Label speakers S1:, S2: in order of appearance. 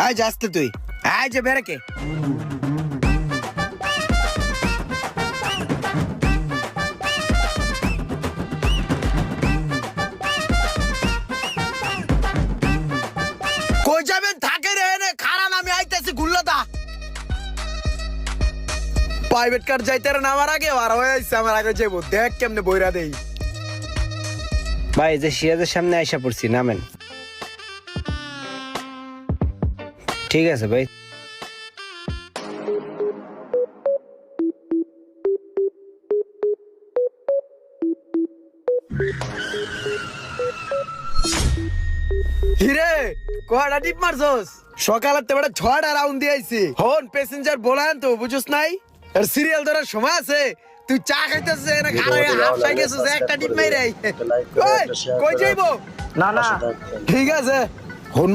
S1: আয় যাস্তে তুই আয় যে বেরকে কই যাবেন থাকে রে নে খারান আমি আইতেছি গুল্লাদা প্রাইভেট কার যাইতে রে নামার আগে আর হয়ে আইছে আমার আগে যাইবো দেখ কেমনে বইরা দেই
S2: ভাই যে সিরাজের সামনে আইসা পড়ছি, নামেন। ঠিক আছে ভাই।
S1: হিরে কোয়াডা টিপ মারছস সকালের তো বড় 6টা রাউন্ড দিয়েছি হন প্যাসেঞ্জার বলান তো বুঝছস নাই আর সিরিয়াল ধরার সময় আছে তুই চা খাইতেছিস না খারাপ হাফ সাই গেছিস একটা টিপ মাইরে কই যাইবো
S3: না না
S1: ঠিক আছে হন